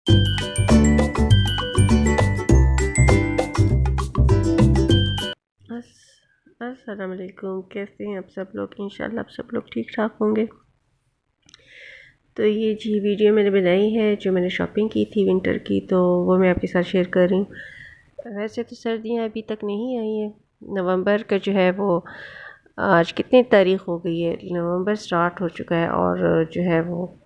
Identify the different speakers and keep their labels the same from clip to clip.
Speaker 1: अस्सलाम वालेकुम। कैसे हैं आप सब लोग? इंशाल्लाह आप सब लोग ठीक ठाक होंगे। तो ये जी वीडियो मैंने बनाई है जो मैंने शॉपिंग की थी विंटर की, तो वो मैं आपके साथ शेयर कर रही हूँ। वैसे तो सर्दियाँ अभी तक नहीं आई हैं। नवंबर का जो है वो आज कितनी तारीख हो गई है, नवंबर स्टार्ट हो चुका है और जो है वो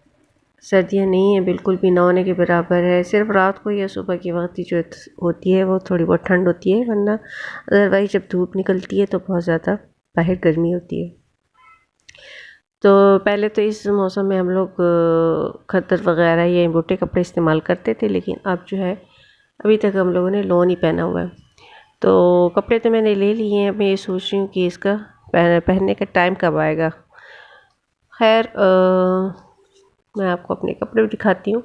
Speaker 1: सर्दियाँ नहीं हैं, बिल्कुल भी ना होने के बराबर है। सिर्फ रात को या सुबह के वक्त ही जो होती है वो थोड़ी बहुत ठंड होती है, वरना अदरवाइज जब धूप निकलती है तो बहुत ज़्यादा बाहर गर्मी होती है। तो पहले तो इस मौसम में हम लोग खद्दर वगैरह या मोटे कपड़े इस्तेमाल करते थे, लेकिन अब जो है अभी तक हम लोगों ने लोन ही पहना हुआ है। तो कपड़े तो मैंने ले लिए हैं, मैं ये सोच रही हूँ कि इसका पहनने का टाइम कब आएगा। खैर मैं आपको अपने कपड़े भी दिखाती हूँ।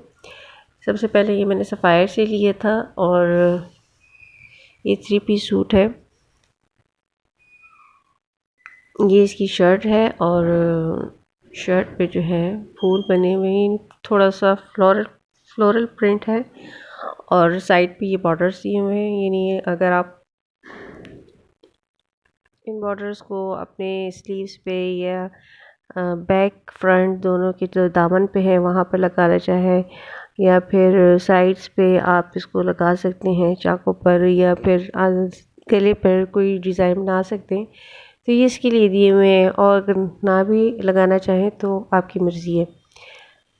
Speaker 1: सबसे पहले ये मैंने सफ़ायर से लिया था और ये 3 पीस सूट है। ये इसकी शर्ट है और शर्ट पे जो है फूल बने हुए हैं, थोड़ा सा फ्लोरल प्रिंट है और साइड पे ये बॉर्डर्स दिए हुए हैं। यानी अगर आप इन बॉर्डर्स को अपने स्लीव्स पे या बैक फ्रंट दोनों के जो दामन पे है वहाँ पर लगाना चाहे, या फिर साइड्स पे आप इसको लगा सकते हैं चाकों पर, या फिर गले पर कोई डिज़ाइन बना सकते हैं। तो ये इसके लिए दिए हुए हैं, और अगर ना भी लगाना चाहें तो आपकी मर्ज़ी है।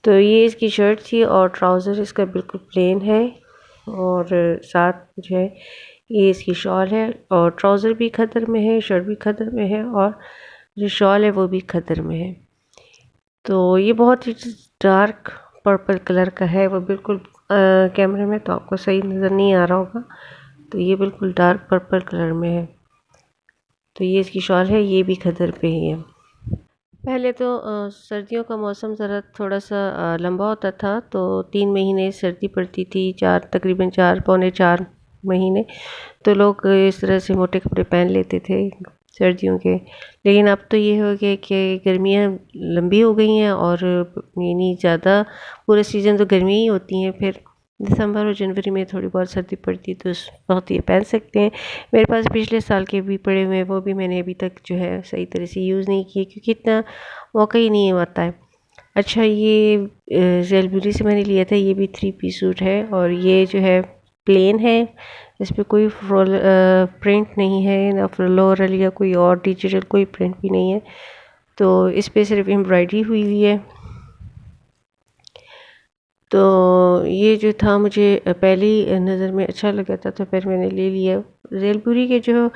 Speaker 1: तो ये इसकी शर्ट थी और ट्राउज़र इसका बिल्कुल प्लेन है, और साथ जो है ये इसकी शॉल है, और ट्राउज़र भी खद्दर में है, शर्ट भी खद्दर में है, और जो शॉल है वो भी खद्दर में है। तो ये बहुत ही डार्क पर्पल कलर का है, वो बिल्कुल कैमरे में तो आपको सही नज़र नहीं आ रहा होगा। तो ये बिल्कुल डार्क पर्पल कलर में है। तो ये इसकी शॉल है, ये भी खद्दर पे ही है। पहले तो सर्दियों का मौसम ज़रा थोड़ा सा लंबा होता था, तो 3 महीने सर्दी पड़ती थी, 4 तकरीबन 4 पौने 4 महीने। तो लोग इस तरह से मोटे कपड़े पहन लेते थे सर्दियों के। लेकिन अब तो ये हो गया कि गर्मियाँ लंबी हो गई हैं, और यानी ज़्यादा पूरे सीज़न तो गर्मी ही होती हैं। फिर दिसंबर और जनवरी में थोड़ी बहुत सर्दी पड़ती है, तो उस वक्त ये पहन सकते हैं। मेरे पास पिछले साल के भी पड़े हुए हैं, वो भी मैंने अभी तक जो है सही तरह से यूज़ नहीं किए, क्योंकि इतना मौका ही नहीं आता है। अच्छा, ये ज़ेलबुरी से मैंने लिया था, ये भी 3 पीस सूट है, और ये जो है प्लेन है, इस पे कोई प्रिंट नहीं है, ना फ्लोरल या कोई और डिजिटल कोई प्रिंट भी नहीं है। तो इस पे सिर्फ एम्ब्रॉयडरी हुई हुई है। तो ये जो था मुझे पहली नज़र में अच्छा लगा था, तो फिर मैंने ले लिया। ज़ेलबुरी के जो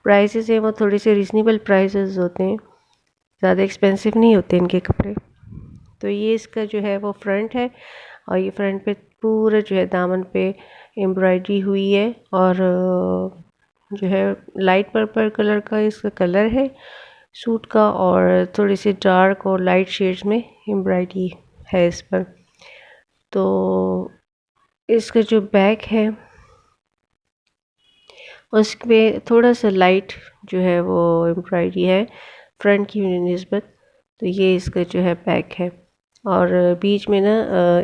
Speaker 1: प्राइसेस हैं वो थोड़े से रीज़नेबल प्राइसेस होते हैं, ज़्यादा एक्सपेंसिव नहीं होते इनके कपड़े। तो ये इसका जो है वो फ्रंट है, और ये फ्रंट पे पूरा जो है दामन पे एम्ब्रॉयडरी हुई है, और जो है लाइट पर्पल कलर का इसका कलर है सूट का, और थोड़ी सी डार्क और लाइट शेड्स में एम्ब्रॉयडरी है इस पर। तो इसका जो बैक है उस पे थोड़ा सा लाइट जो है वो एम्ब्रॉयडरी है फ्रंट की निस्बत। तो ये इसका जो है बैक है, और बीच में ना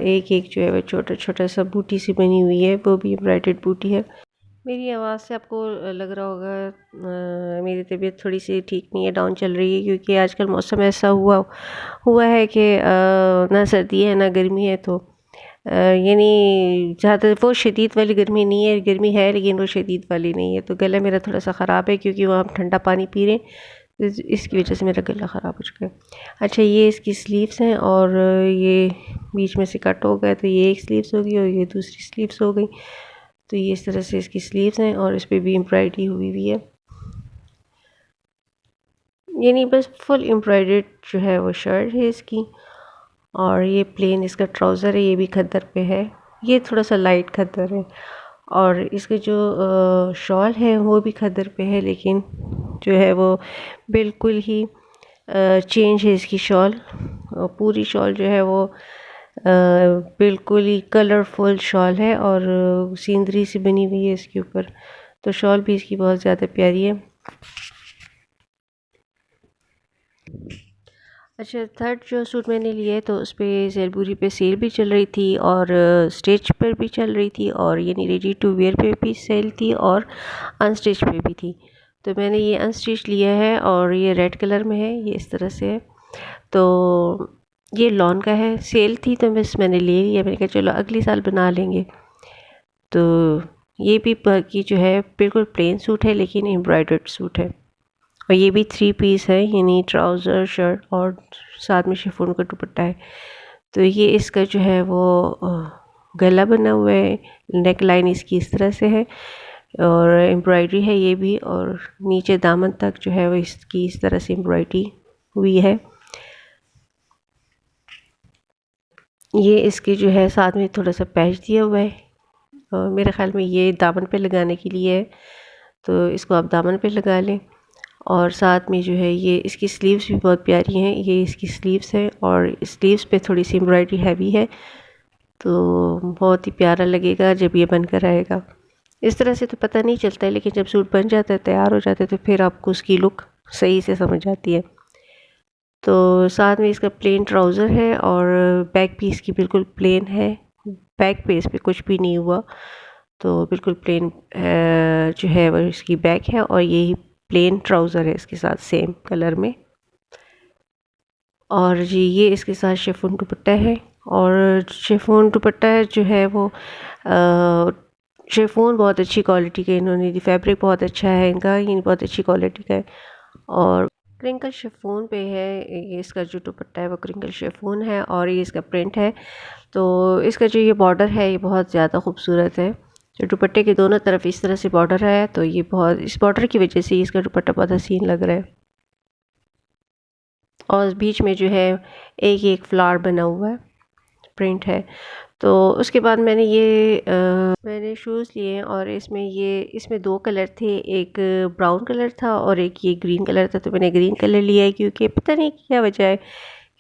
Speaker 1: एक एक जो है वो छोटा छोटा सा बूटी सी बनी हुई है, वो भी एम्ब्रॉयडर्ड बूटी है। मेरी आवाज़ से आपको लग रहा होगा मेरी तबीयत थोड़ी सी ठीक नहीं है, डाउन चल रही है, क्योंकि आजकल मौसम ऐसा हुआ हुआ है कि ना सर्दी है ना गर्मी है। तो यानी ज़्यादा वो शदीद वाली गर्मी नहीं है, गर्मी है लेकिन वो शदीद वाली नहीं है। तो गला मेरा थोड़ा सा ख़राब है, क्योंकि वहाँ हम ठंडा पानी पी रहे हैं, इसकी वजह से मेरा गला ख़राब हो चुका है। अच्छा, ये इसकी स्लीव्स हैं, और ये बीच में से कट हो गया, तो ये एक स्लीव्स हो गई और ये दूसरी स्लीव्स हो गई। तो ये इस तरह से इसकी स्लीव्स हैं, और इस पर भी एम्ब्रॉयडरी हुई हुई है, यानी बस फुल एम्ब्रॉयडर्ड जो है वो शर्ट है इसकी। और ये प्लेन इसका ट्राउज़र है, ये भी खद्दर पे है, ये थोड़ा सा लाइट खद्दर है। और इसके जो शॉल है वो भी खद्दर पे है, लेकिन जो है वो बिल्कुल ही चेंज है इसकी शॉल। पूरी शॉल जो है वो बिल्कुल ही कलरफुल शॉल है, और सीनरी से बनी हुई है इसके ऊपर। तो शॉल भी इसकी बहुत ज़्यादा प्यारी है। अच्छा, थर्ड जो सूट मैंने लिया है तो उस पे ज़ेलबूरी पे सेल भी चल रही थी और स्टिच पर भी चल रही थी और यानी रेडी टू वेयर पे भी सेल थी और अनस्टिच पे भी थी। तो मैंने ये अनस्टिच लिया है और ये रेड कलर में है, ये इस तरह से है। तो ये लॉन का है, सेल थी तो मैंने ले लिया। मैंने कहा चलो अगले साल बना लेंगे। तो ये भी बाकी जो है बिल्कुल प्लेन सूट है लेकिन एम्ब्रॉयडर्ड सूट है और ये भी 3 पीस है, यानी ट्राउज़र, शर्ट और साथ में शिफॉन का दुपट्टा है। तो ये इसका जो है वो गला बना हुआ है, नेक लाइन इसकी इस तरह से है और एम्ब्रॉयडरी है ये भी, और नीचे दामन तक जो है वो इसकी इस तरह से एम्ब्रॉयडरी हुई है। ये इसके जो है साथ में थोड़ा सा पैच दिया हुआ है और मेरे ख़्याल में ये दामन पे लगाने के लिए है, तो इसको आप दामन पे लगा लें। और साथ में जो है ये इसकी स्लीव्स भी बहुत प्यारी हैं, ये इसकी स्लीव्स है और स्लीव्स पे थोड़ी सी एम्ब्रॉयडरी हैवी है, तो बहुत ही प्यारा लगेगा जब ये बनकर आएगा। इस तरह से तो पता नहीं चलता है, लेकिन जब सूट बन जाता है, तैयार हो जाता है, तो फिर आपको उसकी लुक सही से समझ आती है। तो साथ में इसका प्लेन ट्राउज़र है और बैक भी इसकी बिल्कुल प्लेन है, बैक पे इस पर कुछ भी नहीं हुआ, तो बिल्कुल प्लेन जो है वो इसकी बैक है और यही प्लेन ट्राउज़र है इसके साथ सेम कलर में। और जी ये इसके साथ शिफॉन दुपट्टा है और शिफॉन दुपट्टा जो है वो शिफॉन बहुत अच्छी क्वालिटी का इन्होंने दी, फैब्रिक बहुत अच्छा है इनका, ये बहुत अच्छी क्वालिटी का है और क्रिंकल शिफॉन पे है। ये इसका जो दुपट्टा है वो क्रिंकल शिफॉन है और ये इसका प्रिंट है। तो इसका जो ये बॉर्डर है ये बहुत ज़्यादा खूबसूरत है, जो दुपट्टे के दोनों तरफ इस तरह से बॉर्डर है, तो ये बहुत, इस बॉर्डर की वजह से इसका दुपट्टा बहुत हसीन लग रहा है। और बीच में जो है एक एक फ्लावर बना हुआ है, प्रिंट है। तो उसके बाद मैंने ये मैंने शूज़ लिए और इसमें 2 कलर थे, एक ब्राउन कलर था और एक ये ग्रीन कलर था। तो मैंने ग्रीन कलर लिया है क्योंकि पता नहीं क्या वजह है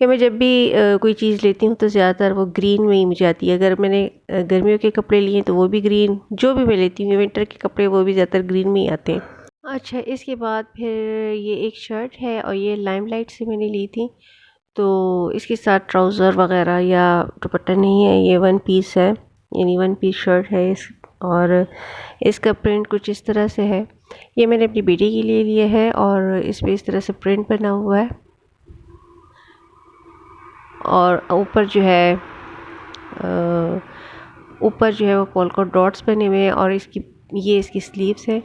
Speaker 1: कि मैं जब भी कोई चीज़ लेती हूँ तो ज़्यादातर वो ग्रीन में ही मुझे आती है। अगर मैंने गर्मियों के कपड़े लिए तो वो भी ग्रीन, जो भी मैं लेती हूँ विंटर के कपड़े वो भी ज़्यादातर ग्रीन में ही आते हैं। अच्छा, इसके बाद फिर ये एक शर्ट है और ये लाइमलाइट से मैंने ली थी। तो इसके साथ ट्राउज़र वग़ैरह या दुपट्टा नहीं है, ये वन पीस है, यानी वन पीस शर्ट है इस, और इसका प्रिंट कुछ इस तरह से है। ये मैंने अपनी बेटी के लिए लिया है और इस पे इस तरह से प्रिंट बना हुआ है और ऊपर जो है वो पोल्का डॉट्स बने हुए हैं और ये इसकी स्लीव्स है।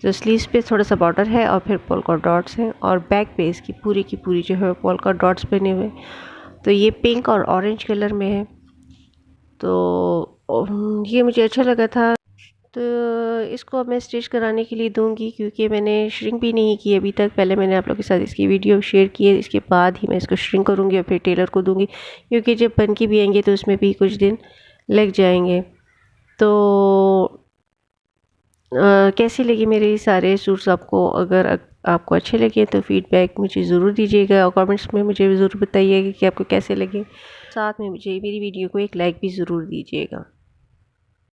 Speaker 1: तो स्लीव्स पे थोड़ा सा बॉर्डर है और फिर पोल्का डॉट्स हैं और बैक पे इसकी पूरी की पूरी जो है पोल्का डॉट्स बने हुए हैं। तो ये पिंक और ऑरेंज कलर में है, तो ये मुझे अच्छा लगा था। तो इसको अब मैं स्टिच कराने के लिए दूंगी क्योंकि मैंने श्रिंक भी नहीं की अभी तक। पहले मैंने आप लोगों के साथ इसकी वीडियो शेयर की है, इसके बाद ही मैं इसको श्रिंक करूँगी और फिर टेलर को दूंगी, क्योंकि जब बन के भी आएंगे तो उसमें भी कुछ दिन लग जाएंगे। तो कैसे लगे मेरे सारे सूट्स आपको? अगर आपको अच्छे लगे तो फीडबैक मुझे ज़रूर दीजिएगा और कमेंट्स में मुझे ज़रूर बताइएगा कि आपको कैसे लगे। साथ में मुझे मेरी वीडियो को एक लाइक भी ज़रूर दीजिएगा।